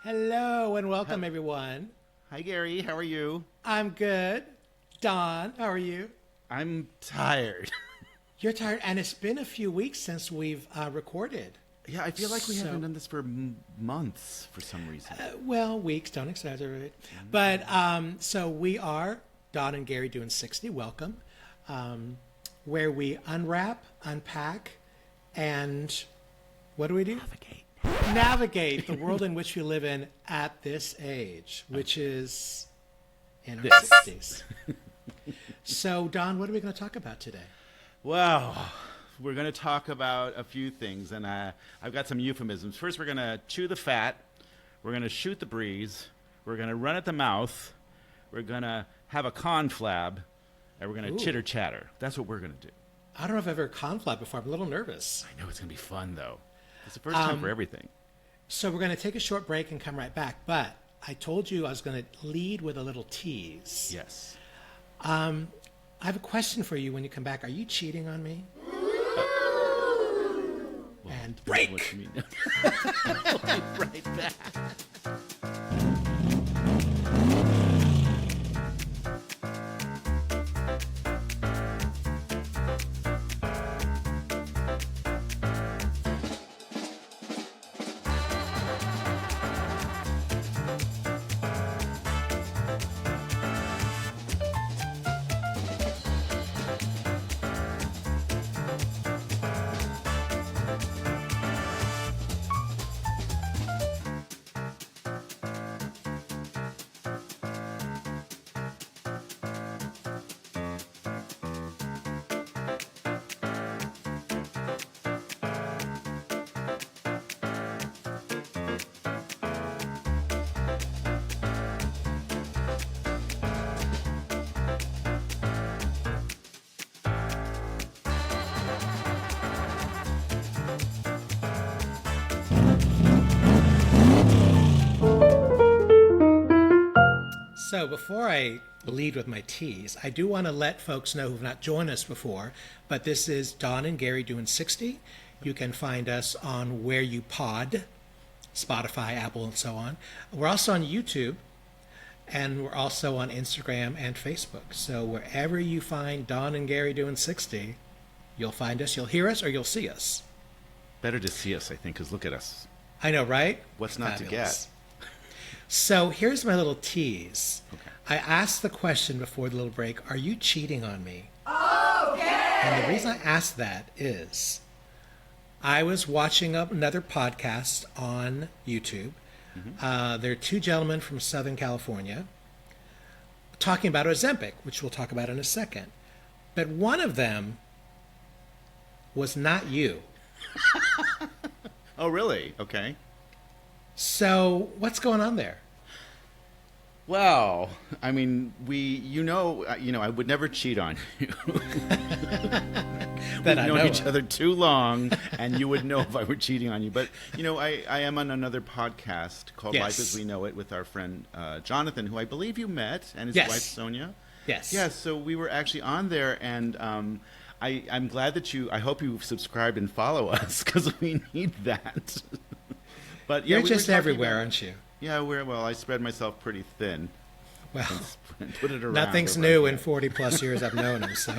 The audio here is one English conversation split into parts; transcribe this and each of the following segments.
Hello and welcome, everyone. Hi, Gary. How are you? I'm good. Don, how are you? I'm tired. You're tired, and it's been a few weeks since we've recorded. Yeah, I feel like we haven't done this for months for some reason. Well, weeks, don't exaggerate. But so we are Don and Gary Doin 60. Welcome. Where we unwrap, unpack, and what do? Navigate the world in which we live in at this age, which is in our 60s. So, Don, what are we going to talk about today? Well, we're going to talk about a few things, and I've got some euphemisms. First, we're going to chew the fat. We're going to shoot the breeze. We're going to run at the mouth. We're going to have a ConFlab, and we're going to chitter-chatter. That's what we're going to do. I don't know if I've ever ConFlab before. I'm a little nervous. I know it's going to be fun, though. It's the first time for everything. So we're going to take a short break and come right back. But I told you I was going to lead with a little tease. Yes. I have a question for you when you come back. Are you cheating on me? Well, and break! What you mean. We'll be right back. So before I lead with my tease, I do want to let folks know who've not joined us before, but this is Don and Gary Doin 60. You can find us on Where You Pod, Spotify, Apple, and so on. We're also on YouTube, and we're also on Instagram and Facebook. So wherever you find Don and Gary Doin 60, you'll find us, you'll hear us, or you'll see us. Better to see us, I think, because look at us. I know, right? What's not Fabulous. to get? So here's my little tease. Okay. I asked the question before the little break, are you cheating on me? Okay. And the reason I asked that is I was watching another podcast on YouTube. There are two gentlemen from Southern California talking about Ozempic, which we'll talk about in a second. But one of them was not you. Oh, really? Okay. So what's going on there? Well, I mean, I would never cheat on you. We've known each other too long, and you would know if I were cheating on you. But, I am on another podcast called Life as We Know It with our friend Jonathan, who I believe you met, and his wife Sonia. Yes. Yes, so we were actually on there, and I'm glad that I hope you subscribed and follow us, because we need that. But You're just everywhere, aren't you? Yeah, I spread myself pretty thin. Well, and put it around. Nothing's new in 40 plus years I've known him. So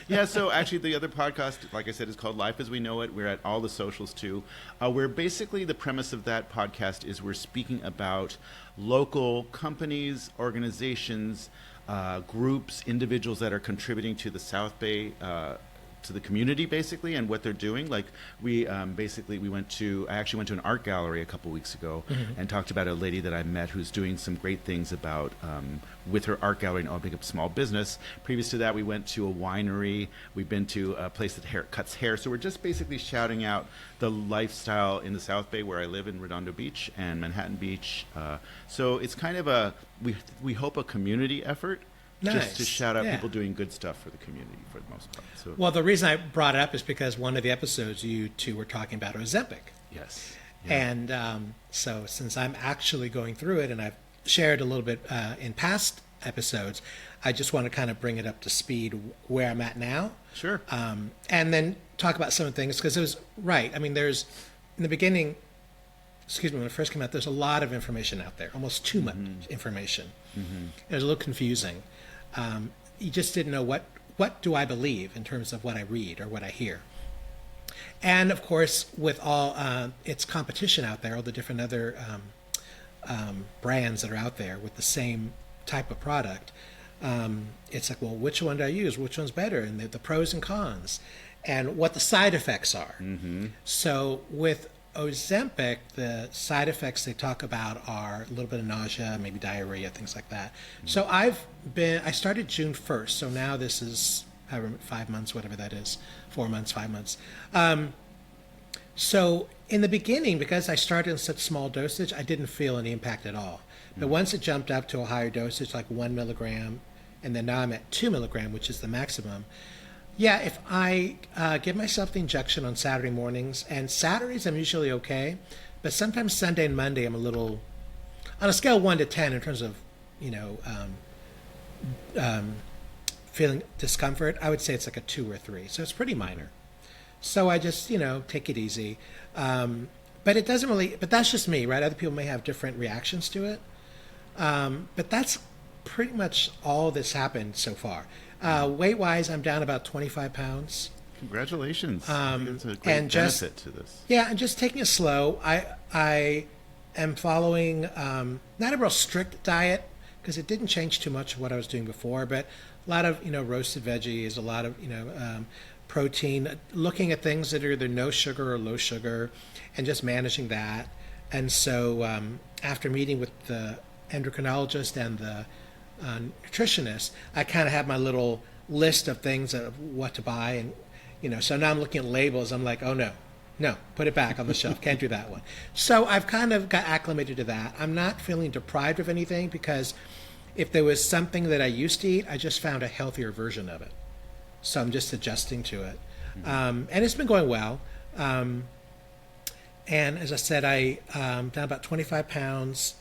yeah, so actually the other podcast, like I said, is called Life as We Know It. We're at all the socials too. Where basically the premise of that podcast is we're speaking about local companies, organizations, groups, individuals that are contributing to the South Bay, to the community basically, and what they're doing. Like I actually went to an art gallery a couple weeks ago and talked about a lady that I met who's doing some great things about with her art gallery and opening up small business. Previous to that, we went to a winery. We've been to a place that cuts hair. So we're just basically shouting out the lifestyle in the South Bay where I live in Redondo Beach and Manhattan Beach. So it's kind of we hope a community effort. Nice. Just to shout out people doing good stuff for the community for the most part. So, well, the reason I brought it up is because one of the episodes you two were talking about Ozempic. Yes. Yeah. And so since I'm actually going through it, and I've shared a little bit in past episodes, I just want to kind of bring it up to speed where I'm at now. Sure. And then talk about some of the things, because it was right. I mean, there's, in the beginning, when it first came out, there's a lot of information out there, almost too much information. It was a little confusing. You just didn't know what do I believe in terms of what I read or what I hear. And of course, with all its competition out there, all the different other brands that are out there with the same type of product, it's like, well, which one do I use? Which one's better? And the pros and cons, and what the side effects are. So with Ozempic, the side effects they talk about are a little bit of nausea, maybe diarrhea, things like that. So I started June 1st, so now this is 5 months, whatever that is, 4 months, 5 months. So in the beginning, because I started in such small dosage, I didn't feel any impact at all. But once it jumped up to a higher dosage, like 1 milligram, and then now I'm at 2 milligram, which is the maximum. Yeah, if I give myself the injection on Saturday mornings, and Saturdays I'm usually okay, but sometimes Sunday and Monday I'm a little, on a scale of 1 to 10 in terms of, feeling discomfort, I would say it's like a 2 or 3. So it's pretty minor. So I just, take it easy. But it doesn't really, but that's just me, right? Other people may have different reactions to it. But that's pretty much all that's happened so far. Weight-wise, I'm down about 25 pounds. Congratulations. I think it's a great benefit to this. Yeah, and just taking it slow. I am following not a real strict diet because it didn't change too much of what I was doing before, but a lot of roasted veggies, a lot of protein, looking at things that are either no sugar or low sugar, and just managing that. And so after meeting with the endocrinologist and the nutritionist, I kind of have my little list of things of what to buy, and so now I'm looking at labels. I'm like, oh no, put it back on the shelf. Can't do that one. So I've kind of got acclimated to that. I'm not feeling deprived of anything because if there was something that I used to eat, I just found a healthier version of it. So I'm just adjusting to it, and it's been going well. And as I said, I'm down about 25 pounds.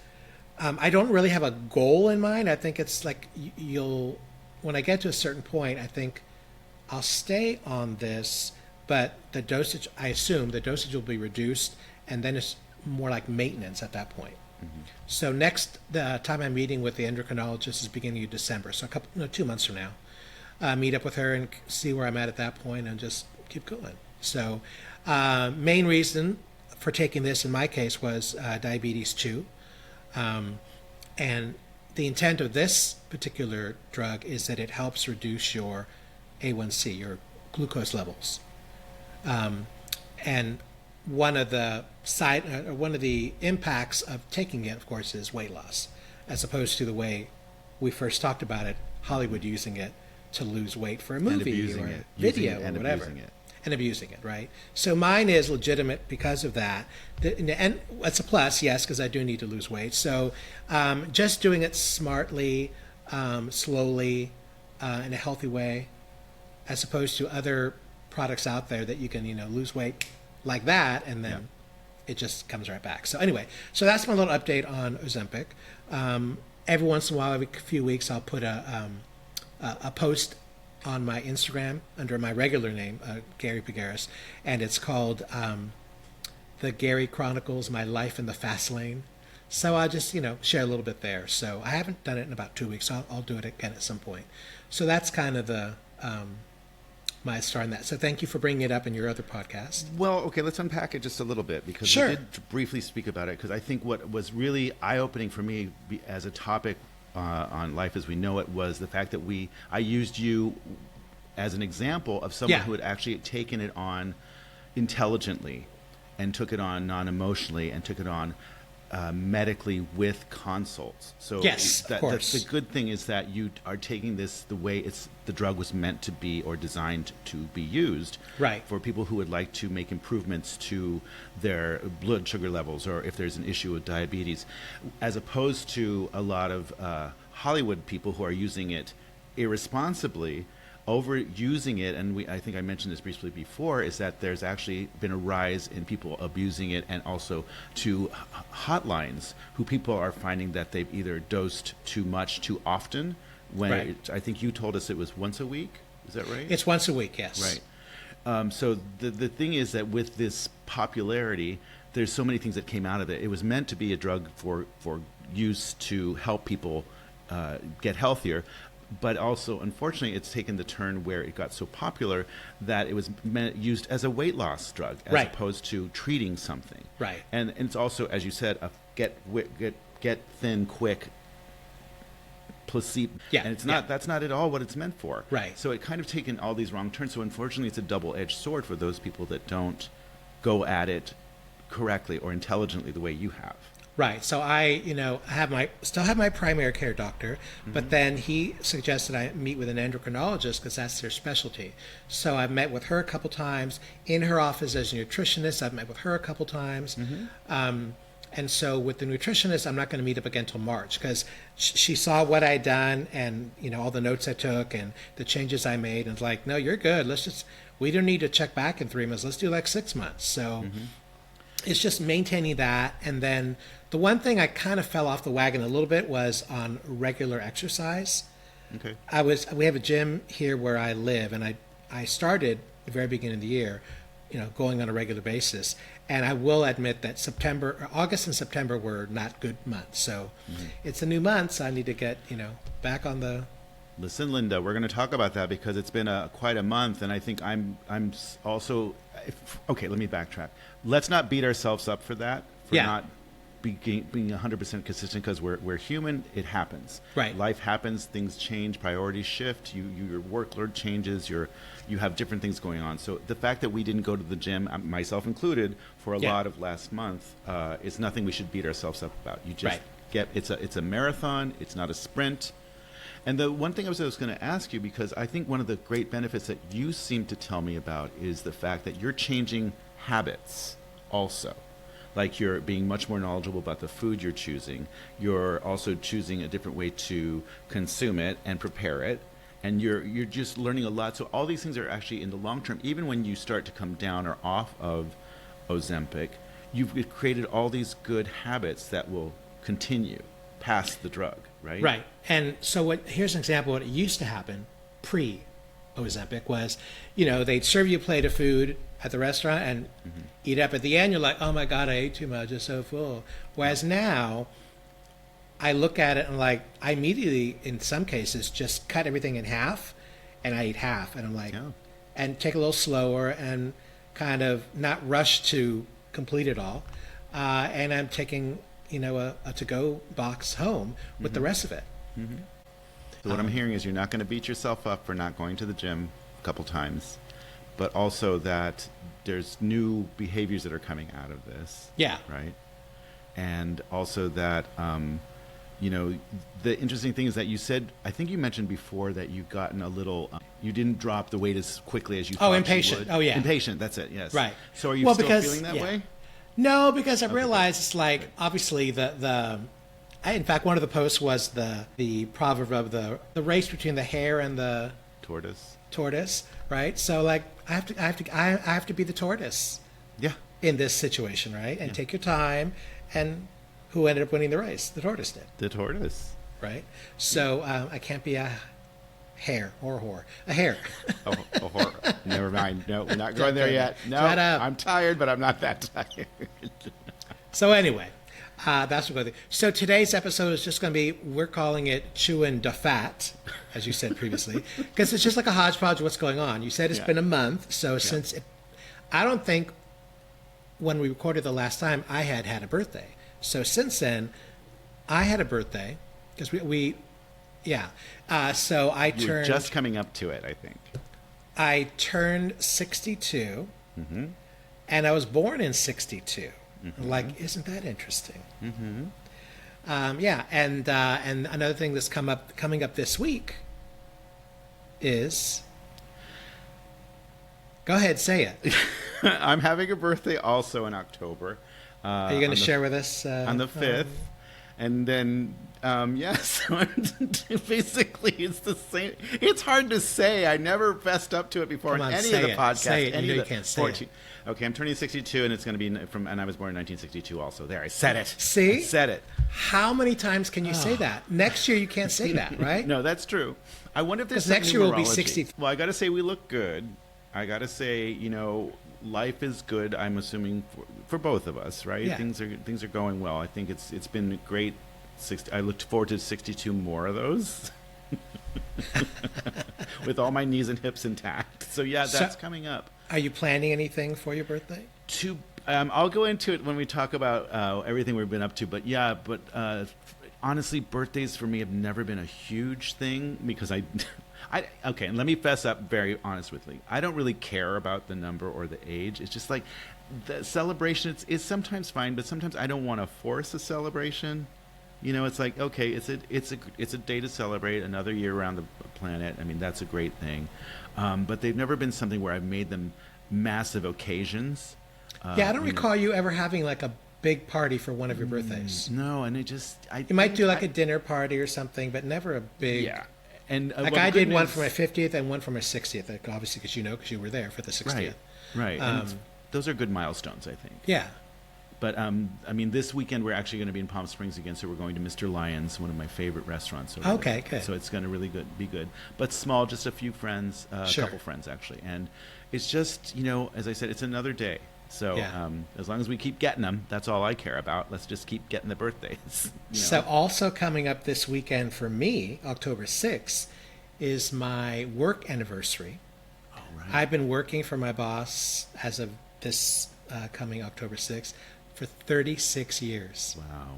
I don't really have a goal in mind. I think it's like when I get to a certain point, I think I'll stay on this, but the dosage, I assume the dosage will be reduced, and then it's more like maintenance at that point. So the time I'm meeting with the endocrinologist is beginning of December, so 2 months from now. Meet up with her and see where I'm at that point and just keep going. So main reason for taking this in my case was diabetes 2. And the intent of this particular drug is that it helps reduce your A1C, your glucose levels. And one of the impacts of taking it, of course, is weight loss, as opposed to the way we first talked about it, Hollywood using it to lose weight for a movie or a video or whatever. And abusing it, right? So mine is legitimate because of that. And it's a plus, yes, because I do need to lose weight. So just doing it smartly, slowly, in a healthy way, as opposed to other products out there that you can, lose weight like that, and then it just comes right back. So anyway, so that's my little update on Ozempic. Every once in a while, every few weeks, I'll put a post on my Instagram under my regular name, Gary Pagaris, and it's called The Gary Chronicles, My Life in the Fast Lane. So I'll just, share a little bit there. So I haven't done it in about 2 weeks, so I'll do it again at some point. So that's kind of the my start on that. So thank you for bringing it up in your other podcast. Well, okay, let's unpack it just a little bit because Sure. we did briefly speak about it because I think what was really eye-opening for me as a topic on Life as We Know It was the fact that I used you as an example of someone who had actually taken it on intelligently and took it on non-emotionally and took it on medically with consults. So yes, of course. The good thing is that you are taking this the way the drug was meant to be or designed to be used, right, for people who would like to make improvements to their blood sugar levels or if there's an issue with diabetes, as opposed to a lot of Hollywood people who are using it irresponsibly, overusing it. And I think I mentioned this briefly before, is that there's actually been a rise in people abusing it, and also to hotlines who people are finding that they've either dosed too much too often. When I think you told us it was once a week. Is that right? It's once a week, yes. Right. So the thing is that with this popularity, there's so many things that came out of it. It was meant to be a drug for use to help people get healthier. But also, unfortunately, it's taken the turn where it got so popular that it was used as a weight loss drug as Right. opposed to treating something. Right. And it's also, as you said, a get thin quick placebo. Yeah. And it's not. That's not at all what it's meant for. Right. So it kind of taken all these wrong turns. So unfortunately, it's a double-edged sword for those people that don't go at it correctly or intelligently the way you have. Right. So I, still have my primary care doctor, but then he suggested I meet with an endocrinologist because that's their specialty. So I've met with her a couple times in her office as a nutritionist. I've met with her a couple times. And so with the nutritionist, I'm not going to meet up again until March because she saw what I'd done and, all the notes I took and the changes I made. And it's like, no, you're good. We don't need to check back in 3 months. Let's do like 6 months. So it's just maintaining that. And then the one thing I kind of fell off the wagon a little bit was on regular exercise. Okay. We have a gym here where I live, and I started at the very beginning of the year, going on a regular basis. And I will admit that August and September were not good months. So it's a new month, so I need to get, back on the... Listen, Linda, we're going to talk about that because it's been quite a month, and I think I'm also... Okay, let me backtrack. Let's not beat ourselves up for that, for not being 100% consistent, because we're human. It happens. Right. Life happens. Things change. Priorities shift. Your workload changes. You have different things going on. So the fact that we didn't go to the gym, myself included, for a lot of last month is nothing we should beat ourselves up about. You just it's a marathon. It's not a sprint. And the one thing I was going to ask you, because I think one of the great benefits that you seem to tell me about is the fact that you're changing habits also. Like you're being much more knowledgeable about the food you're choosing. You're also choosing a different way to consume it and prepare it. And you're just learning a lot. So all these things are actually in the long term, even when you start to come down or off of Ozempic, you've created all these good habits that will continue past the drug, right? Right. And so here's an example of what used to happen pre-Ozempic was, they'd serve you a plate of food at the restaurant and eat up. At the end, you're like, oh my God, I ate too much. I'm so full. Whereas now, I look at it and I immediately, in some cases, just cut everything in half and I eat half. And I'm like, and take a little slower and kind of not rush to complete it all. And I'm taking, a to-go box home with the rest of it. So what I'm hearing is you're not going to beat yourself up for not going to the gym a couple times, but also that there's new behaviors that are coming out of this. Yeah. Right. And also that, the interesting thing is that you said, I think you mentioned before that you've gotten a little, you didn't drop the weight as quickly as you thought impatient. you would. Oh, yeah. Impatient. That's it. Yes. Right. So are you still feeling that way? No, because I realized it's like, obviously in fact, one of the posts was the proverb of the race between the hare and the tortoise, right? So I have to be the tortoise. Yeah. In this situation, right? And take your time. And who ended up winning the race? The tortoise did. The tortoise. Right. So I can't be a hare or a whore. A hare. A whore. Never mind. No, we're not going there yet. No, I'm tired, but I'm not that tired. So anyway. That's what we're going to do. So today's episode is just going to be, we're calling it Chewin Da Fat, as you said previously, because it's just like a hodgepodge of what's going on. You said it's been a month, so since I don't think when we recorded the last time I had a birthday. So since then, I had a birthday, because so I turned... You're just coming up to it, I think. I turned 62, and I was born in 62. Like, isn't that interesting? And another thing that's coming up this week is, go ahead, say it. I'm having a birthday also in October. Are you going to share with us on the 5th? And then, yes, basically it's the same. It's hard to say. I never fessed up to it before in any of the podcasts. Say it. You can't say it. Okay, I'm turning 62, and it's going to be and I was born in 1962 also. There, I said it. See? I said it. How many times can you say that? Next year you can't say that, right? No, that's true. I wonder if there's next year will be 60. Well, I got to say we look good. I got to say, life is good. I'm assuming for both of us, right? Yeah. Things are going well. I think it's been great. I looked forward to 62 more of those, with all my knees and hips intact. So yeah, that's coming up. Are you planning anything for your birthday? I'll go into it when we talk about everything we've been up to. But yeah, honestly, birthdays for me have never been a huge thing because okay, and let me fess up very honestly. I don't really care about the number or the age. It's just like the celebration. It's sometimes fine, but sometimes I don't want to force a celebration. You know, it's like, okay, it's a day to celebrate another year around the planet. I mean, that's a great thing. But they've never been something where I've made them massive occasions. Yeah, I don't recall you ever having like a big party for one of your birthdays. No, and You might do like a dinner party or something, but never a big. Yeah. And like I did one for my 50th and one for my 60th, like obviously because you were there for the 60th. Right. And those are good milestones, I think. Yeah. But I mean, this weekend we're actually going to be in Palm Springs again, so we're going to Mr. Lyons, one of my favorite restaurants. Okay, good. So it's going to really be good, but small, just a few friends, Sure. a couple friends actually, and it's just, as I said, it's another day. So Yeah. As long as we keep getting them, that's all I care about. Let's just keep getting the birthdays. So also coming up this weekend for me, October 6th, is my work anniversary. Oh, right. I've been working for my boss as of this coming October 6th for 36 years. Wow.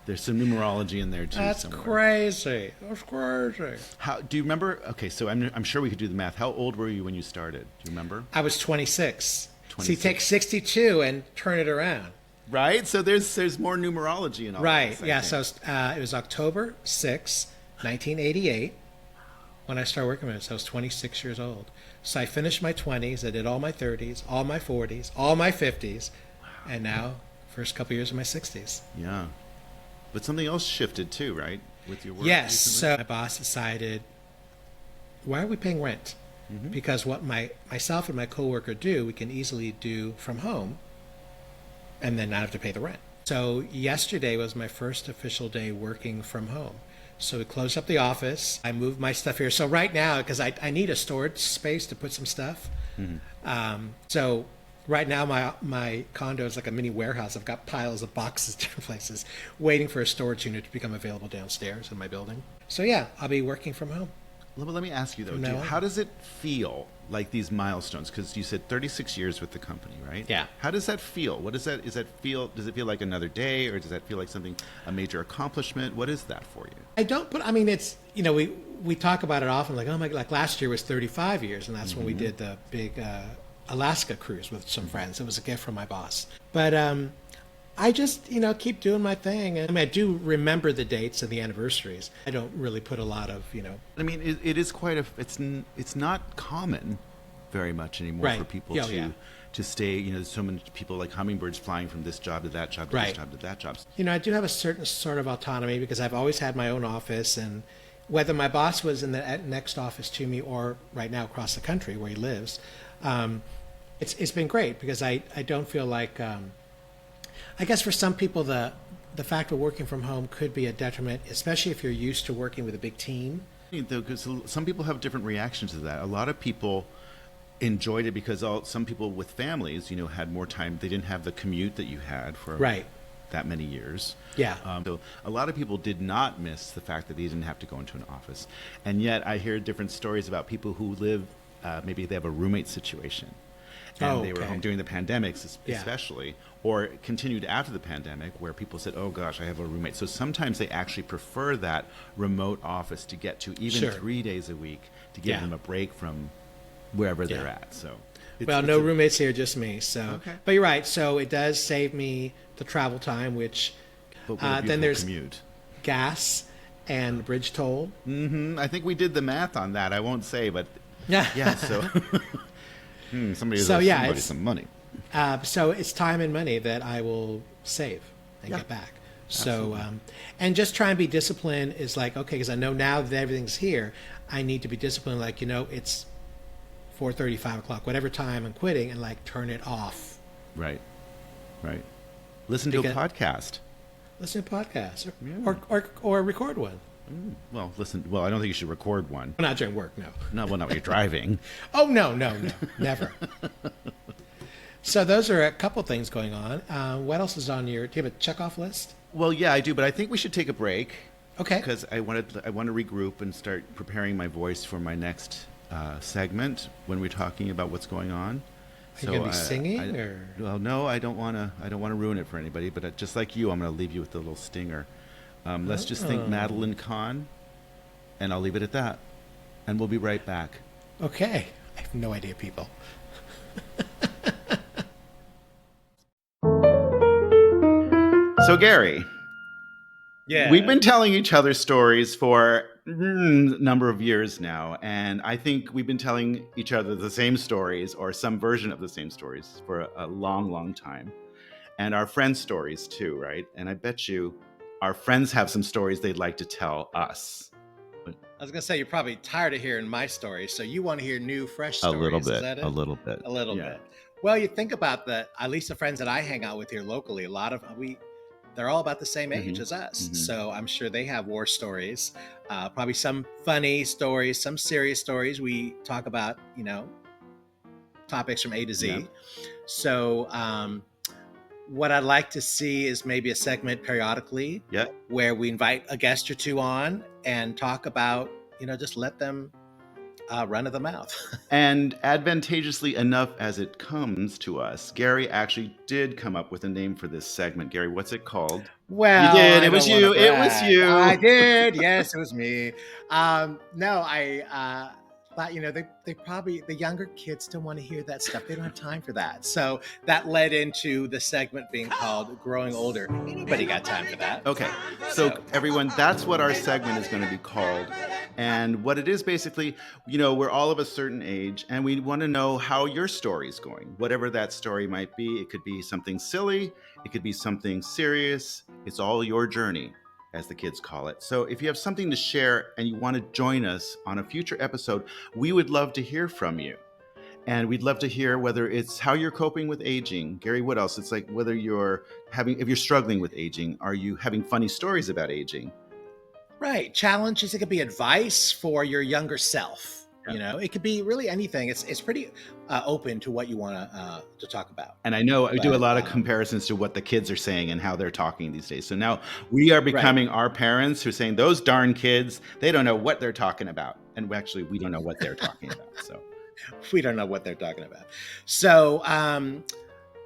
There's some numerology in there too. That's somewhere. crazy. That's crazy. How do you remember? Okay, so I'm sure we could do the math. How old were you when you started? Do you remember? I was 26. 26. So you take 62 and turn it around. Right. So there's more numerology in all Right. this, I Yeah. think. So it was October 6th, 1988, when I started working with it. So I was 26 years old. So I finished my 20s. I did all my 30s, all my 40s, all my 50s, and now first couple years of my 60s. Yeah. But something else shifted too, right? With your work. Yes. recently? So my boss decided, why are we paying rent? Mm-hmm. Because what myself and my coworker do, we can easily do from home and then not have to pay the rent. So yesterday was my first official day working from home. So we closed up the office. I moved my stuff here. So right now, because I need a storage space to put some stuff. Mm-hmm. So right now my condo is like a mini warehouse. I've got piles of boxes different places waiting for a storage unit to become available downstairs in my building. So yeah, I'll be working from home. Let me ask you though, From now on. how does it feel, like these milestones? Because you said 36 years with the company, right? Yeah. How does that feel? Does it feel like another day, or does that feel like a major accomplishment? What is that for you? It's, we talk about it often, like, oh my, like last year was 35 years, and that's when we did the big Alaska cruise with some friends. It was a gift from my boss. But I just, keep doing my thing. I do remember the dates and the anniversaries. I don't really put a lot of, I mean, it is quite it's not common very much anymore Right. for people Yeah, yeah. to stay, there's so many people like hummingbirds flying from this job to that job to Right. this job to that job. I do have a certain sort of autonomy because I've always had my own office, and whether my boss was in the next office to me or right now across the country where he lives, it's been great because I don't feel like, I guess for some people the fact of working from home could be a detriment, especially if you're used to working with a big team. Because some people have different reactions to that. A lot of people enjoyed it because some people with families, had more time. They didn't have the commute that you had for Right. that many years. Yeah. So a lot of people did not miss the fact that they didn't have to go into an office. And yet I hear different stories about people who live, maybe they have a roommate situation. And they were home during the pandemics, Yeah. especially, or continued after the pandemic, where people said, oh gosh, I have a roommate. So sometimes they actually prefer that remote office to get to even Sure. 3 days a week to give Yeah. them a break from wherever they're Yeah. at. So No roommates here, just me. So, Okay. But you're right. So it does save me the travel time, which but what a then beautiful there's commute. gas and bridge toll. I think we did the math on that. I won't say, but Yeah. yeah. So somebody So, owes yeah, somebody it's- some money. So it's time and money that I will save and Yeah. get back. So, and just try and be disciplined is like, okay, because I know now that everything's here, I need to be disciplined. Like, it's 4:30, 5 o'clock, whatever time I'm quitting, and like turn it off. Right. Listen to a Because- podcast. Listen to podcasts Yeah. or record one. Well, listen. Well, I don't think you should record one. Not during work, no. Not when you're driving. Oh, no, never. So those are a couple things going on. What else is on do you have a checkoff list? Well, yeah, I do, but I think we should take a break. Okay. Because I want to regroup and start preparing my voice for my next segment when we're talking about what's going on. Are you going to be singing, or? Well, no, I don't want to ruin it for anybody. But just like you, I'm going to leave you with a little stinger. Let's just think Madeline Kahn, and I'll leave it at that. And we'll be right back. Okay. I have no idea, people. So, Gary, yeah, we've been telling each other stories for a number of years now, and I think we've been telling each other the same stories or some version of the same stories for a long, long time. And our friends' stories too, right? And I bet you our friends have some stories they'd like to tell us. I was going to say, you're probably tired of hearing my stories, so you want to hear new, fresh stories. A little bit. Is that it? A little bit. A little bit. Well, you think about at least the friends that I hang out with here locally, they're all about the same age as us. Mm-hmm. So I'm sure they have war stories, probably some funny stories, some serious stories. We talk about, topics from A to Z. Yeah. So what I'd like to see is maybe a segment periodically where we invite a guest or two on and talk about, just let them run of the mouth. And advantageously enough as it comes to us, Gary actually did come up with a name for this segment. Gary, what's it called? Well, you did. It was you. It was you. I did. Yes, it was me. No, I thought, they probably, the younger kids don't want to hear that stuff. They don't have time for that. So that led into the segment being called Growing Older. Anybody got time for that? Okay. So everyone, that's what our segment is going to be called. And what it is basically, we're all of a certain age and we want to know how your story's going, whatever that story might be. It could be something silly. It could be something serious. It's all your journey, as the kids call it. So if you have something to share and you want to join us on a future episode, we would love to hear from you. And we'd love to hear whether it's how you're coping with aging. Gary, what else? It's like whether if you're struggling with aging, are you having funny stories about aging? Right. Challenges. It could be advice for your younger self. It could be really anything. It's pretty open to what you want to talk about. And I know we do a lot of comparisons to what the kids are saying and how they're talking these days. So now we are becoming our parents who are saying those darn kids, they don't know what they're talking about. And actually, we don't know what they're talking about. So we don't know what they're talking about. So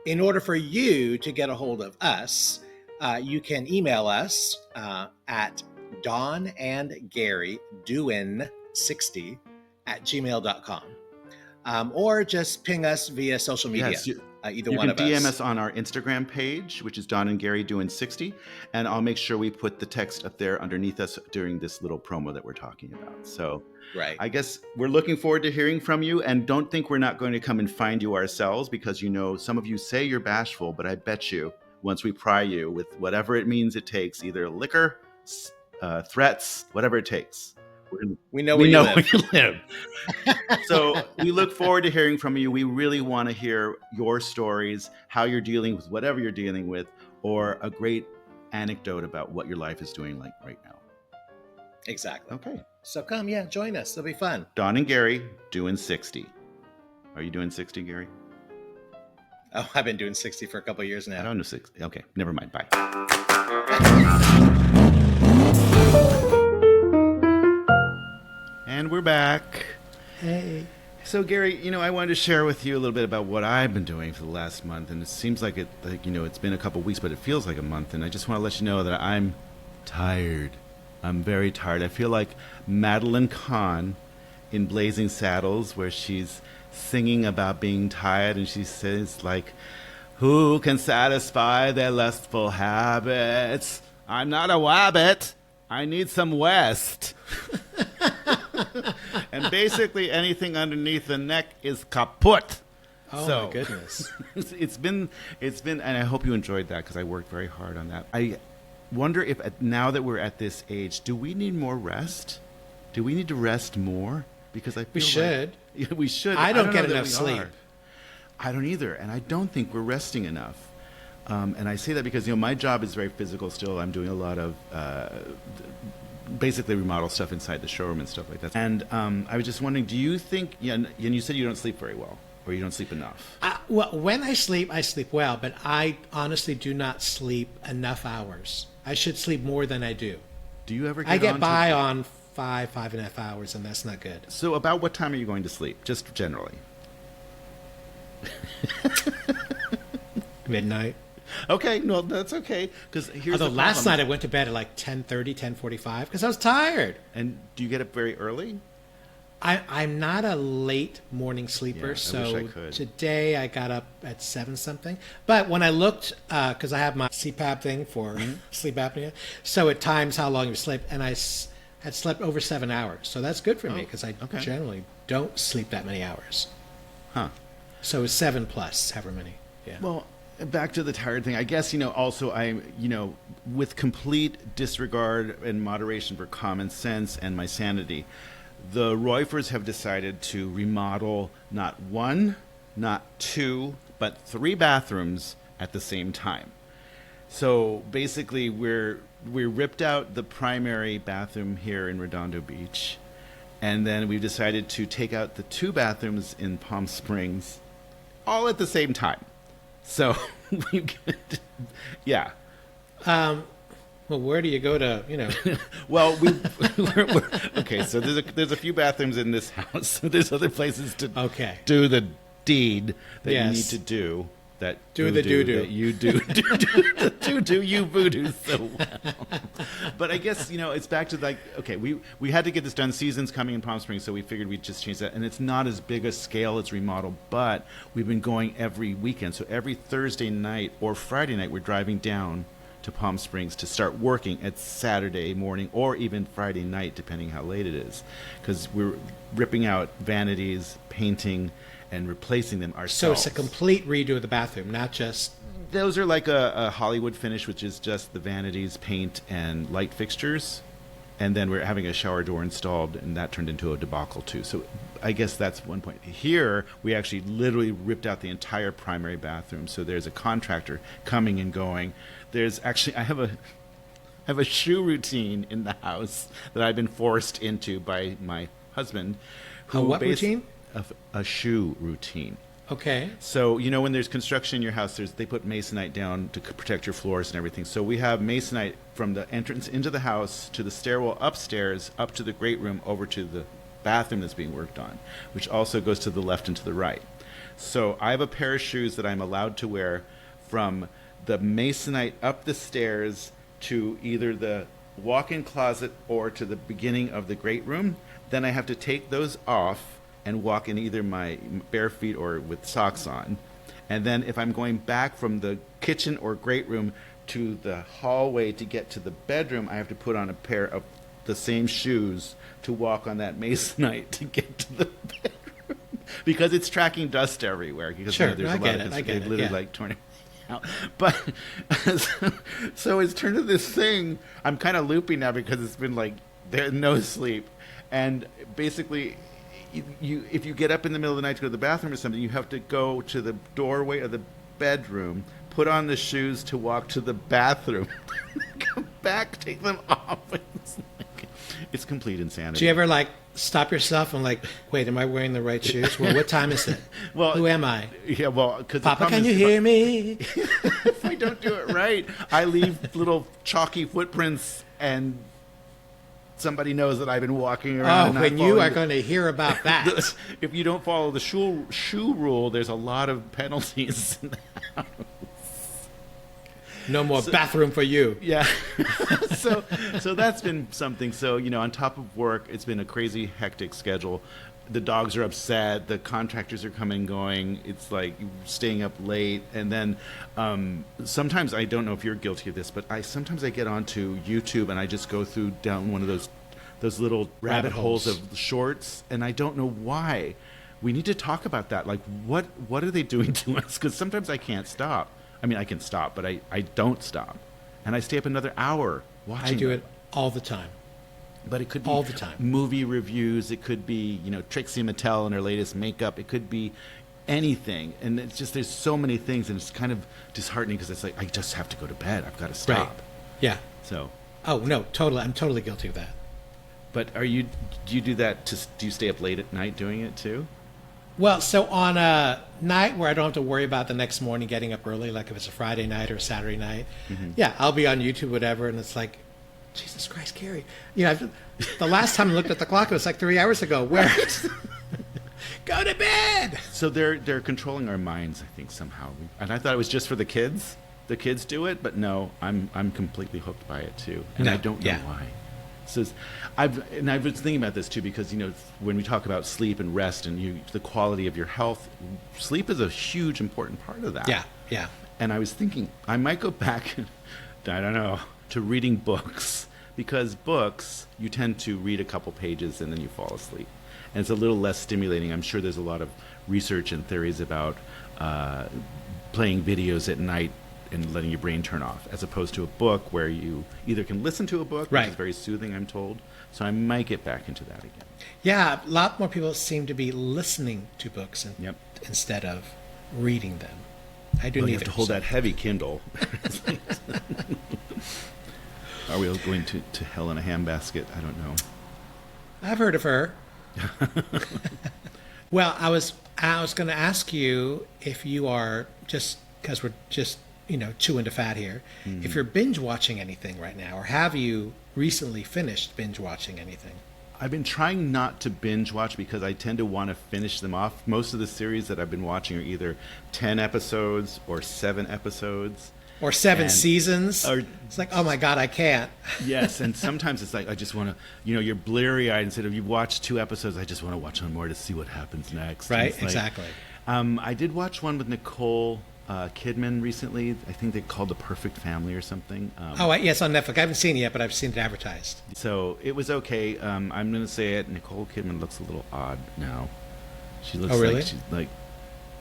in order for you to get a hold of us, you can email us at Don and Gary Doin 60 at gmail.com. Or just ping us via social media. Yes, either one of us. You can DM us on our Instagram page, which is Don and Gary Doin 60. And I'll make sure we put the text up there underneath us during this little promo that we're talking about. So I guess we're looking forward to hearing from you. And don't think we're not going to come and find you ourselves, because some of you say you're bashful, but I bet you once we pry you with whatever it means it takes, either liquor, threats, whatever it takes. We know where you live. So we look forward to hearing from you. We really want to hear your stories, how you're dealing with whatever you're dealing with, or a great anecdote about what your life is doing like right now. Exactly. Okay. So come, join us. It'll be fun. Don and Gary doing 60. Are you doing 60, Gary? Oh, I've been doing 60 for a couple of years now. I don't know 60. Okay, never mind. Bye. And we're back. Hey. So, Gary, I wanted to share with you a little bit about what I've been doing for the last month. And it seems like it's been a couple of weeks, but it feels like a month. And I just want to let you know that I'm tired. I'm very tired. I feel like Madeline Kahn in Blazing Saddles, where she's singing about being tired. And she says, who can satisfy their lustful habits? I'm not a wabbit. I need some West. And basically anything underneath the neck is kaput. Oh, my goodness. It's been, and I hope you enjoyed that, because I worked very hard on that. I wonder if now that we're at this age, do we need more rest? Do we need to rest more? Because I feel we should. We should. I don't get enough sleep. I don't either. And I don't think we're resting enough. And I say that because, my job is very physical still. I'm doing a lot of basically remodel stuff inside the showroom and stuff like that. And I was just wondering, do you think, and you said you don't sleep very well, or you don't sleep enough? Well, when I sleep well, but I honestly do not sleep enough hours. I should sleep more than I do. Do you ever I get by on 5.5 hours, and that's not good. So about what time are you going to sleep, just generally? Midnight. Okay, no, that's okay. Because here's Although the last problem. night I went to bed at like 10:30, 10:45 because I was tired. And do you get up very early? I'm not a late morning sleeper, Yeah, I so wish I could. today I got up at 7 something. But when I looked, because I have my CPAP thing for sleep apnea, so it times how long you sleep, and I had slept over 7 hours. So that's good for me because I okay. generally don't sleep that many hours. Huh. So it's 7 plus, however many. Yeah. Well, back to the tired thing. I guess, also I'm, with complete disregard and moderation for common sense and my sanity, the Royfers have decided to remodel not 1, not 2, but 3 bathrooms at the same time. So basically we ripped out the primary bathroom here in Redondo Beach, and then we've decided to take out the 2 bathrooms in Palm Springs all at the same time. So, yeah. Well, where do you go to, Well, we're okay. So there's a few bathrooms in this house. So there's other places to do the deed that you need to do. That do the doo-doo. That you do doo-doo. You voodoo so well. But I guess it's back to like, okay, we had to get this done. Season's coming in Palm Springs, so we figured we'd just change that. And it's not as big a scale as remodel, but we've been going every weekend. So every Thursday night or Friday night, we're driving down to Palm Springs to start working at Saturday morning or even Friday night, depending how late it is, because we're ripping out vanities, painting, and replacing them ourselves. So it's a complete redo of the bathroom, not just... Those are like a Hollywood finish, which is just the vanities, paint, and light fixtures. And then we're having a shower door installed, and that turned into a debacle, too. So I guess that's one point. Here, we actually literally ripped out the entire primary bathroom. So there's a contractor coming and going. There's actually... I have a shoe routine in the house that I've been forced into by my husband. A what routine? A shoe routine. Okay. So, when there's construction in your house, they put masonite down to protect your floors and everything. So we have masonite from the entrance into the house to the stairwell upstairs, up to the great room, over to the bathroom that's being worked on, which also goes to the left and to the right. So I have a pair of shoes that I'm allowed to wear from the masonite up the stairs to either the walk-in closet or to the beginning of the great room. Then I have to take those off and walk in either my bare feet or with socks on. And then if I'm going back from the kitchen or great room to the hallway to get to the bedroom, I have to put on a pair of the same shoes to walk on that masonite to get to the bedroom. Because it's tracking dust everywhere. Because sure, there's I a lot get of it. I get it. literally like torn out. But so it's turned to this thing. I'm kind of loopy now because it's been like there's no sleep. And basically... if you get up in the middle of the night to go to the bathroom or something, you have to go to the doorway of the bedroom, put on the shoes to walk to the bathroom, come back, take them off. It's complete insanity. Do you ever stop yourself and wait, am I wearing the right shoes? Well, what time is it? Well, who am I? Yeah, well, because Papa, can you hear me? If I don't do it right, I leave little chalky footprints and somebody knows that I've been walking around. Oh, when you are going to hear about that. If you don't follow the shoe rule, there's a lot of penalties in the house. No more bathroom for you. Yeah. So that's been something. So, on top of work, it's been a crazy, hectic schedule. The dogs are upset. The contractors are coming and going. It's like staying up late. And then sometimes, I don't know if you're guilty of this, but sometimes I get onto YouTube and I just go down one of those little rabbit holes of shorts, and I don't know why. We need to talk about that. Like, what are they doing to us? Because sometimes I can't stop. I mean, I can stop, but I don't stop. And I stay up another hour watching I do it all the time. But it could be all the time. Movie reviews. It could be, Trixie Mattel and her latest makeup. It could be anything. And it's just, there's so many things, and it's kind of disheartening because it's like, I just have to go to bed. I've got to stop. Right. Yeah. So, Oh no, totally. I'm totally guilty of that. But do you do that do you stay up late at night doing it too? Well, so on a night where I don't have to worry about the next morning getting up early, like if it's a Friday night or a Saturday night, yeah, I'll be on YouTube, whatever, and it's like, Jesus Christ, Gary. The last time I looked at the clock, it was like 3 hours ago. Where? Go to bed! So they're controlling our minds, I think, somehow. And I thought it was just for the kids. The kids do it, but no, I'm completely hooked by it too. And No, I don't know yeah. why. So I was thinking about this too because when we talk about sleep and rest and the quality of your health, sleep is a huge important part of that. Yeah, yeah. And I was thinking I might go back, I don't know, to reading books because books you tend to read a couple pages and then you fall asleep, and it's a little less stimulating. I'm sure there's a lot of research and theories about playing videos at night and letting your brain turn off, as opposed to a book where you either can listen to a book, Right. which is very soothing, I'm told. So I might get back into that again. Yeah, a lot more people seem to be listening to books Yep. instead of reading them. I do Well, you need have to hold that heavy Kindle. Are we all going to hell in a handbasket? I don't know. I've heard of her. Well, I was going to ask you if you are, just because we're just chewing to fat here, if you're binge watching anything right now, or have you recently finished binge watching anything? I've been trying not to binge watch because I tend to want to finish them off. Most of the series that I've been watching are either 10 episodes or 7 episodes. Or 7 And- seasons? or- It's like, oh my God, I can't. Yes, and sometimes it's like I just want to, you're bleary-eyed. Instead of you've watched 2 episodes, I just want to watch one more to see what happens next. And Right, it's like- exactly. I did watch one with Nicole Kidman recently. I think they called The Perfect Family or something. Yes, on Netflix. I haven't seen it yet, but I've seen it advertised. So it was okay. I'm going to say it. Nicole Kidman looks a little odd now. She looks Oh, really?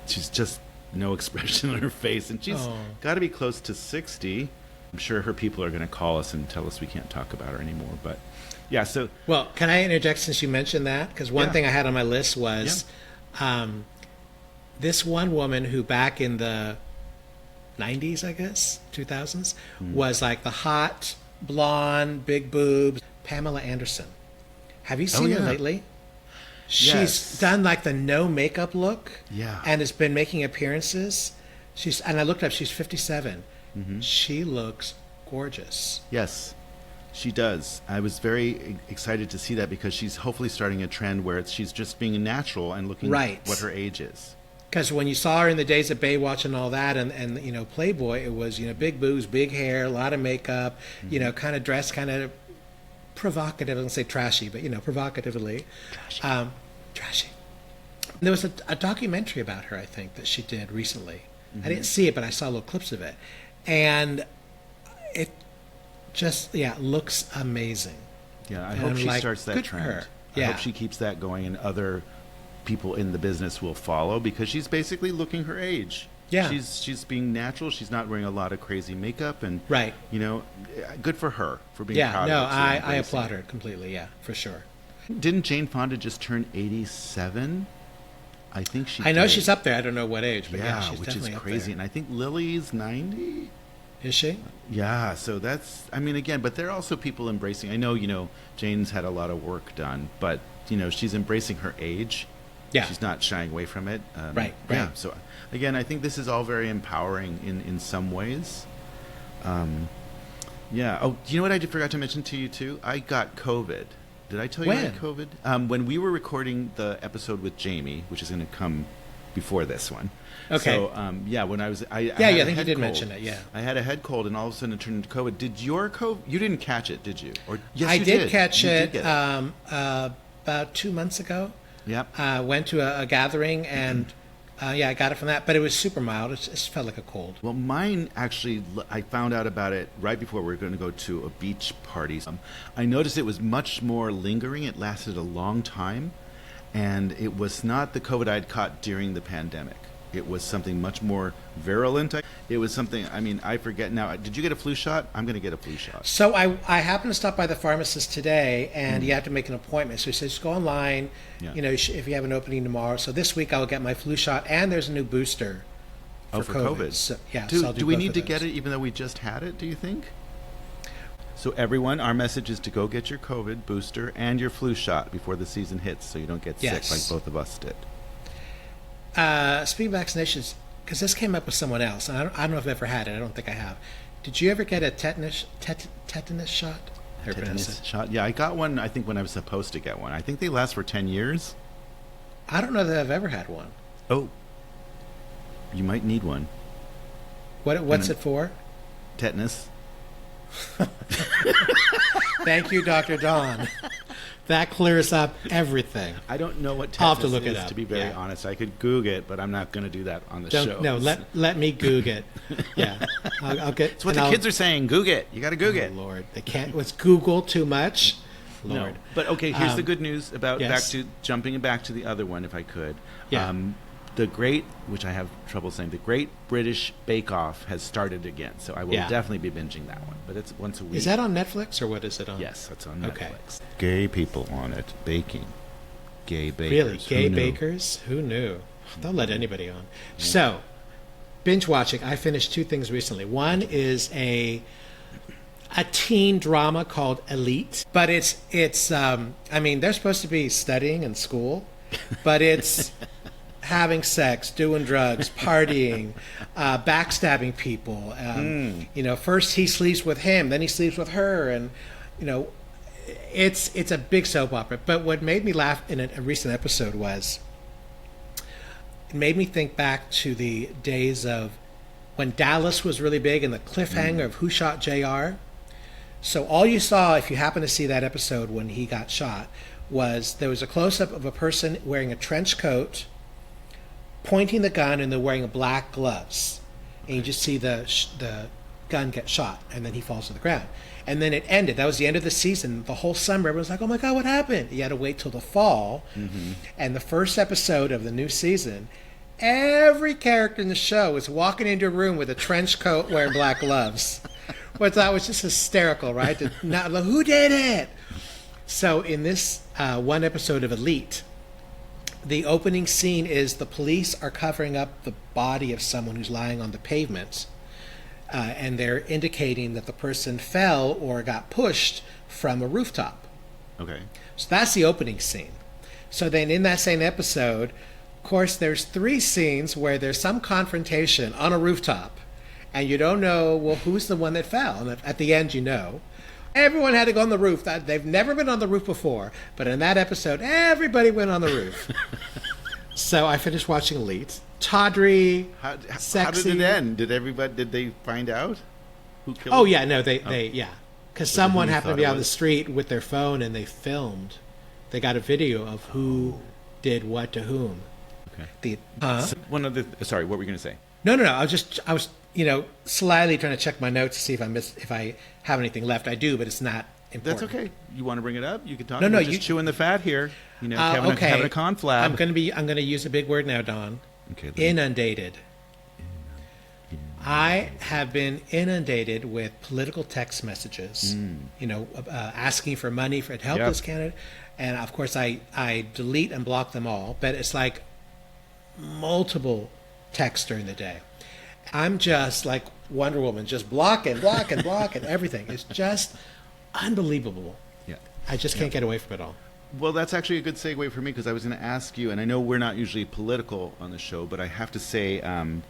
she's just no expression on her face, and she's Oh. got to be close to 60. I'm sure her people are going to call us and tell us we can't talk about her anymore. But yeah, so Well, can I interject since you mentioned that? Because one Yeah. thing I had on my list was this one woman who back in the 90s, I guess, 2000s, was like the hot, blonde, big boobs, Pamela Anderson. Have you seen her yeah. lately? She's Yes. done like the no makeup look, Yeah. and has been making appearances. And I looked up, she's 57. She looks gorgeous. yes, she does. I was very excited to see that because she's hopefully starting a trend where she's just being natural and looking Right. what her age is. Because when you saw her in the days of Baywatch and all that, and Playboy, it was big boobs, big hair, a lot of makeup, kind of dressed kind of provocative. I don't say trashy, but provocatively trashy. There was a documentary about her, I think, that she did recently. I didn't see it, but I saw little clips of it, and it just looks amazing. Yeah, I And hope I'm she like, starts that good for trend. her. I Yeah. hope she keeps that going and other people in the business will follow because she's basically looking her age. Yeah. She's being natural. She's not wearing a lot of crazy makeup and Right. good for her for being Yeah, proud no, of it. I embracing applaud it. her completely. Yeah, for sure. Didn't Jane Fonda just turn 87? I think she I know did. she's up there. I don't know what age, but yeah, she's which is definitely crazy. up there. And I think Lily's 90. Is she? Yeah, so that's, again, but there are also people embracing. I know, Jane's had a lot of work done, but, she's embracing her age. Yeah. She's not shying away from it. Right, Yeah, right. so, again, I think this is all very empowering in some ways. Yeah. Oh, do you know what I forgot to mention to you, too? I got COVID. Did I tell you I had COVID? When we were recording the episode with Jamie, which is going to come before this one. Okay. So, when I was, I Yeah, had I a think you head did cold. mention it, yeah. I had a head cold, and all of a sudden it turned into COVID. Did your COVID? You didn't catch it, did you? Or yes, I you did catch You it, did get about 2 months ago. Yep. Went to a gathering, and I got it from that. But it was super mild. It just felt like a cold. Well, mine actually, I found out about it right before we were going to go to a beach party. I noticed it was much more lingering. It lasted a long time, and it was not the COVID I'd caught during the pandemic. It was something much more virulent. It was something, I forget now. Did you get a flu shot? I'm going to get a flu shot. So I happened to stop by the pharmacist today, and you have to make an appointment. So he says, just go online, Yeah. if you have an opening tomorrow. So this week I'll get my flu shot, and there's a new booster for COVID. So, yeah, Do, so I'll do we both need of to those. get it even though we just had it, do you think? So everyone, our message is to go get your COVID booster and your flu shot before the season hits, so you don't get Yes. sick like both of us did. Speaking of vaccinations, because this came up with someone else, and I don't know if I've ever had it. I don't think I have. Did you ever get a tetanus shot? Tetanus shot? Yeah, I got one, I think, when I was supposed to get one. I think they last for 10 years. I don't know that I've ever had one. Oh, you might need one. What's it for? Tetanus. Thank you, Dr. Don. That clears up everything. I don't know what I'll have tetanus to look it is, up. to be very Yeah. honest. I could Google it, but I'm not going to do that on the show. No, let me Google it. Yeah, I'll get. It's what the kids are saying. Google it. You got to Google it. Lord, they can't. Was Google too much? Lord. No. But okay, here's the good news about yes. jumping back to the other one, if I could. Yeah. The great, which I have trouble saying, the Great British Bake Off has started again. So I will definitely be binging that one. But it's once a week. Is that on Netflix or what is it on? Yes, it's on Netflix. Okay. Gay people on it, baking. Gay bakers. Really? Gay Who knew? bakers? Who knew? They'll let anybody on. So, binge watching. I finished two things recently. One is a teen drama called Elite, but it's I mean, they're supposed to be studying in school, but it's having sex, doing drugs, partying, backstabbing people. You know, first he sleeps with him, then he sleeps with her, and you know, it's a big soap opera. But what made me laugh in a recent episode was it made me think back to the days of when Dallas was really big and the cliffhanger of Who Shot JR. So all you saw, if you happen to see that episode when he got shot, was there was a close-up of a person wearing a trench coat, pointing the gun, and they're wearing black gloves. And you just see the gun get shot, and then he falls to the ground. And then it ended. That was the end of the season. The whole summer, everyone was like, oh my God, what happened? You had to wait till the fall. And the first episode of the new season, every character in the show is walking into a room with a trench coat wearing black gloves. Which I was just hysterical, right? Who did it? So in this one episode of Elite, the opening scene is the police are covering up the body of someone who's lying on the pavement, and they're indicating that the person fell or got pushed from a rooftop. Okay. So that's the opening scene. So then in that same episode, of course, there's 3 scenes where there's some confrontation on a rooftop, and you don't know, well, who's the one that fell? And at the end, you know. Everyone had to go on the roof. They've never been on the roof before, but in that episode, everybody went on the roof. So I finished watching Elite. Tawdry, sexy. How did it end? Did they find out who killed Oh, him? yeah, no, yeah. Because someone who you happened to thought be it on the was? street with their phone and they filmed. They got a video of who did what to whom. Okay. So one of the sorry, what were you going to say? No. I was slyly trying to check my notes to see if I have anything left. I do, but it's not important. That's okay. You want to bring it up? You can talk. No, We're you just chewing the fat here. You know, okay. having a ConFlab. I'm going to use a big word now, Don. Okay. Inundated. I have been inundated with political text messages, asking for money to help this candidate. And of course, I delete and block them all, but it's like multiple texts during the day. I'm just like Wonder Woman, just block and everything. It's just unbelievable. Yeah. I just can't get away from it all. Well, that's actually a good segue for me because I was going to ask you, and I know we're not usually political on the show, but I have to say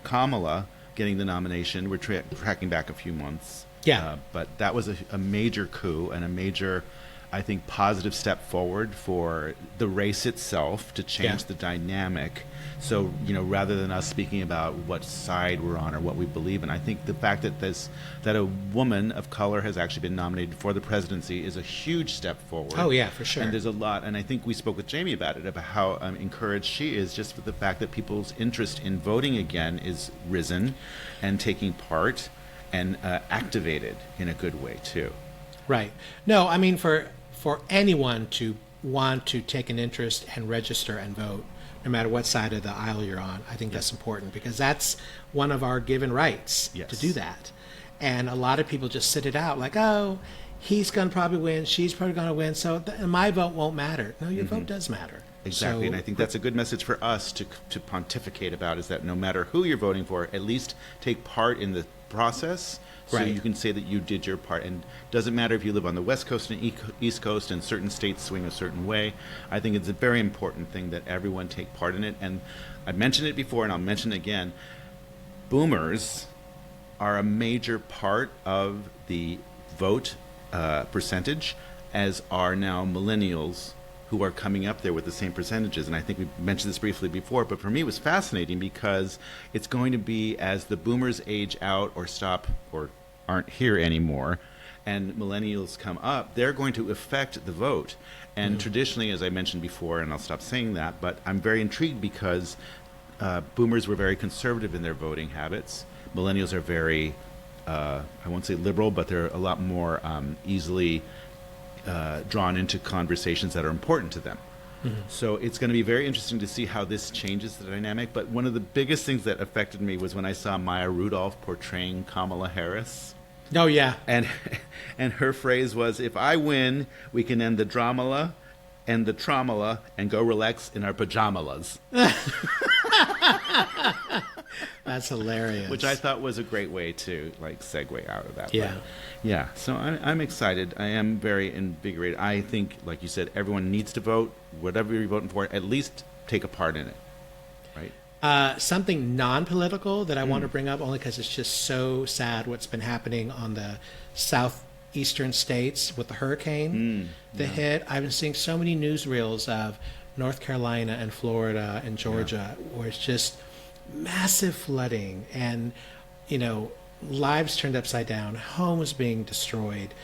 Kamala getting the nomination, we're tracking back a few months. Yeah. But that was a major coup and a major, I think, positive step forward for the race itself to change the dynamic. So, rather than us speaking about what side we're on or what we believe in, I think the fact that a woman of color has actually been nominated for the presidency is a huge step forward. Oh, yeah, for sure. And there's a lot, and I think we spoke with Jamie about it, about how encouraged she is just with the fact that people's interest in voting again is risen and taking part and activated in a good way, too. Right. No, I mean, for anyone to want to take an interest and register and vote, no matter what side of the aisle you're on, I think that's important because that's one of our given rights to do that. And a lot of people just sit it out like, oh, he's going to probably win, she's probably going to win, so my vote won't matter. No, your vote does matter. Exactly, So, and I think that's a good message for us to pontificate about, is that no matter who you're voting for, at least take part in the process, so Right. you can say that you did your part. And doesn't matter if you live on the West Coast and East Coast, and certain states swing a certain way. I think it's a very important thing that everyone take part in it. And I mentioned it before, and I'll mention it again. Boomers are a major part of the vote percentage, as are now millennials, who are coming up there with the same percentages. And I think we mentioned this briefly before, but for me it was fascinating because it's going to be, as the boomers age out or stop or aren't here anymore, and millennials come up, they're going to affect the vote. And traditionally, as I mentioned before, and I'll stop saying that, but I'm very intrigued because boomers were very conservative in their voting habits. Millennials are very, I won't say liberal, but they're a lot more easily drawn into conversations that are important to them. So it's going to be very interesting to see how this changes the dynamic. But one of the biggest things that affected me was when I saw Maya Rudolph portraying Kamala Harris. oh yeah, And her phrase was, if I win, we can end the dramala and the traumala and go relax in our pajamalas. that's hilarious. Which I thought was a great way to segue out of that. Yeah. But, yeah. So I'm excited. I am very invigorated. I think, like you said, everyone needs to vote. Whatever you're voting for, at least take a part in it. Right. Something non-political that I want to bring up, only because it's just so sad what's been happening on the southeastern states with the hurricane that hit. I've been seeing so many newsreels of North Carolina and Florida and Georgia, where it's just massive flooding and, lives turned upside down, homes being destroyed.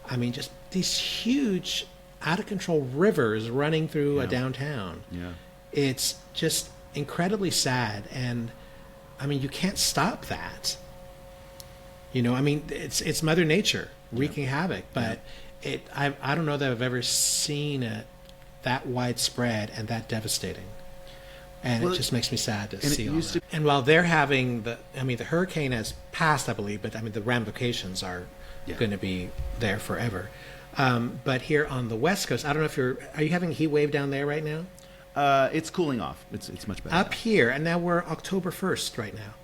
I mean, just these huge, out of control rivers running through a downtown. Yeah. It's just incredibly sad, and I mean, you can't stop that. It's Mother Nature wreaking havoc, but I don't know that I've ever seen it that widespread and that devastating. And it just makes me sad to see all that. And while they're having the hurricane has passed, I believe, but the ramifications are going to be there forever. But here on the West Coast, I don't know if are you having a heat wave down there right now? It's cooling off. It's much better Up now. here, and now we're October 1st right now.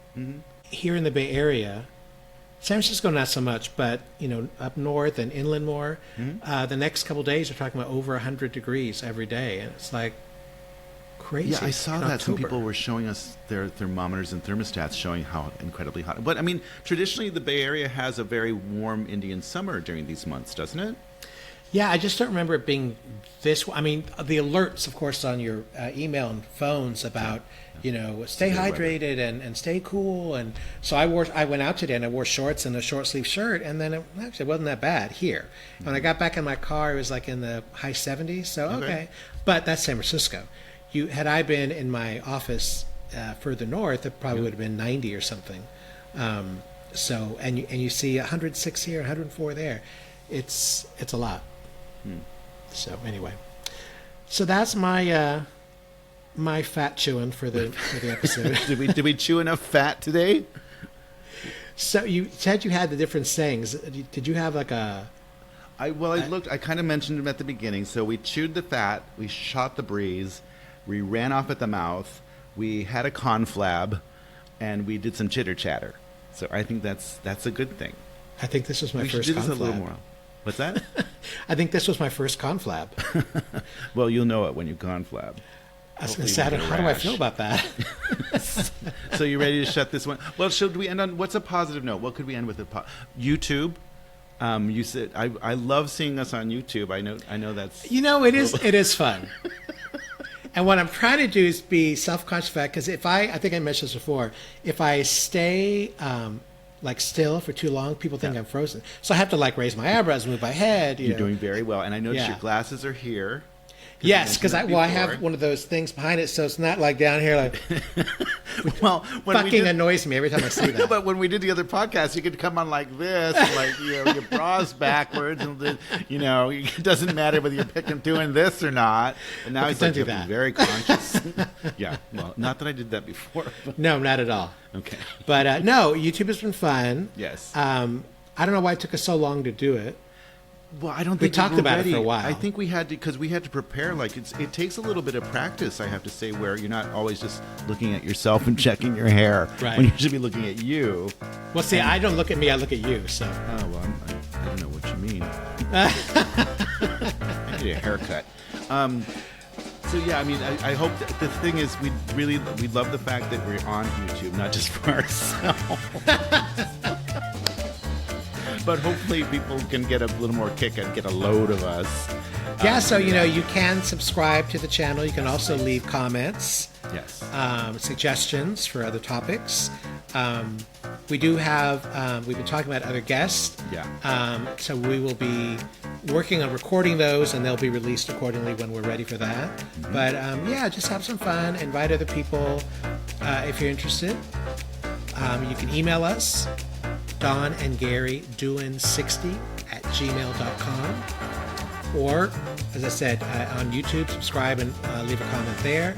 Here in the Bay Area, San Francisco not so much, but up north and inland more. The next couple days, we're talking about over 100 degrees every day, and it's like crazy. Yeah, I saw in that. Some October. people were showing us their thermometers and thermostats showing how incredibly hot. But traditionally the Bay Area has a very warm Indian summer during these months, doesn't it? Yeah, I just don't remember it being this. The alerts, of course, on your email and phones about stay hydrated and stay cool. And so I went out today and I wore shorts and a short sleeve shirt, and then it wasn't that bad here. When I got back in my car, it was like in the high 70s. So okay, but that's San Francisco. Had I been in my office further north, it probably would have been 90 or something. So you see 106 here, 104 there. It's a lot. So anyway, so that's my my fat chewing for the episode. Did we chew enough fat today? So you said you had the different sayings. Did you have like a? I looked. I kind of mentioned them at the beginning. So we chewed the fat. We shot the breeze. We ran off at the mouth. We had a conflab, and we did some chitter chatter. So I think that's a good thing. I think this was my We should first do this a little conflab. more. What's that? I think this was my first conflab. Well, you'll know it when you conflab. I was Hopefully going to say, you get a how do I rash. feel about that? So you ready to shut this one? Well, should we end on what's a positive note? What could we end with? YouTube. You said I love seeing us on YouTube. I know that's it is fun. And what I'm trying to do is be self-conscious of that, because if I think I mentioned this before, if I stay still for too long, people think I'm frozen. So I have to raise my eyebrows, move my head. You're doing very well, and I noticed Yeah. your glasses are here. Yes, because I before. have one of those things behind it, so it's not down here Well, when we fucking did, annoys me every time I see that. but when we did the other podcast, you could come on like this, and your bra's backwards, and it doesn't matter whether you're doing this or not. And now Okay, he's don't do you have to that. be very conscious. Yeah, well, not that I did that before. But No, not at all. okay. But no, YouTube has been fun. Yes. I don't know why it took us so long to do it. Well, I don't think We talked were about it ready. for a while. I think we had to, because we had to prepare. Like it takes a little bit of practice, I have to say, where you're not always just looking at yourself and checking your hair. Right. When you should be looking at you. Well, see, I don't look at me, I look at you, so. Oh, well, I don't know what you mean. I need a haircut. So yeah, I mean, I hope that the thing is, we love the fact that we're on YouTube, not just for ourselves, but hopefully people can get a little more kick and get a load of us. Yeah, so, you can subscribe to the channel. You can also leave comments, Yes. suggestions for other topics. We do have, we've been talking about other guests. Yeah. So we will be working on recording those, and they'll be released accordingly when we're ready for that. Mm-hmm. But yeah, just have some fun. Invite other people if you're interested. You can email us, Don and Gary Doin 60 at gmail.com. Or, as I said, on YouTube, subscribe and leave a comment there.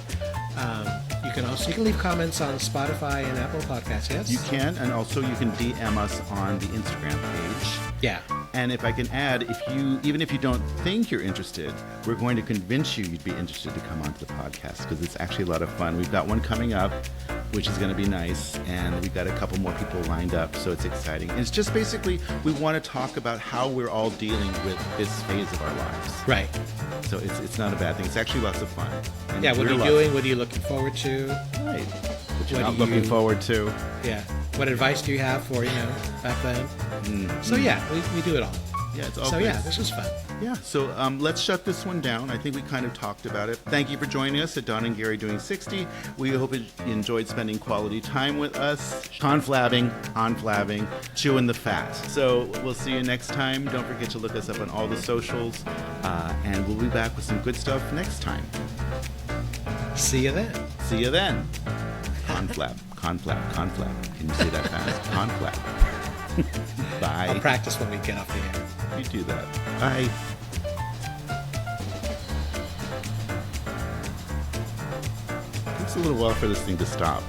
You can leave comments on Spotify and Apple Podcasts, yes? You can, and also you can DM us on the Instagram page. Yeah. And if I can add, even if you don't think you're interested, we're going to convince you'd be interested to come onto the podcast, because it's actually a lot of fun. We've got one coming up, which is going to be nice, and we've got a couple more people lined up, so it's exciting. And it's just basically, we want to talk about how we're all dealing with this phase of our lives. Right. So it's not a bad thing. It's actually lots of fun. And Yeah, what are we're you doing? What are you looking forward to? Right. What you're What not do looking you- forward to. Yeah. What advice do you have for, back then? So yeah, we do it all. Yeah, it's all So good. yeah, this was fun. Yeah, so let's shut this one down. I think we kind of talked about it. Thank you for joining us at Don and Gary Doing 60. We hope you enjoyed spending quality time with us. ConFlabbing, on-flabbing, chewing the fat. So we'll see you next time. Don't forget to look us up on all the socials. And we'll be back with some good stuff next time. See you then. See you then. ConFlab, ConFlab, ConFlab. Can you say that fast? ConFlab. Bye. I'll practice when we get off the air. You do that. Bye. Takes a little while for this thing to stop.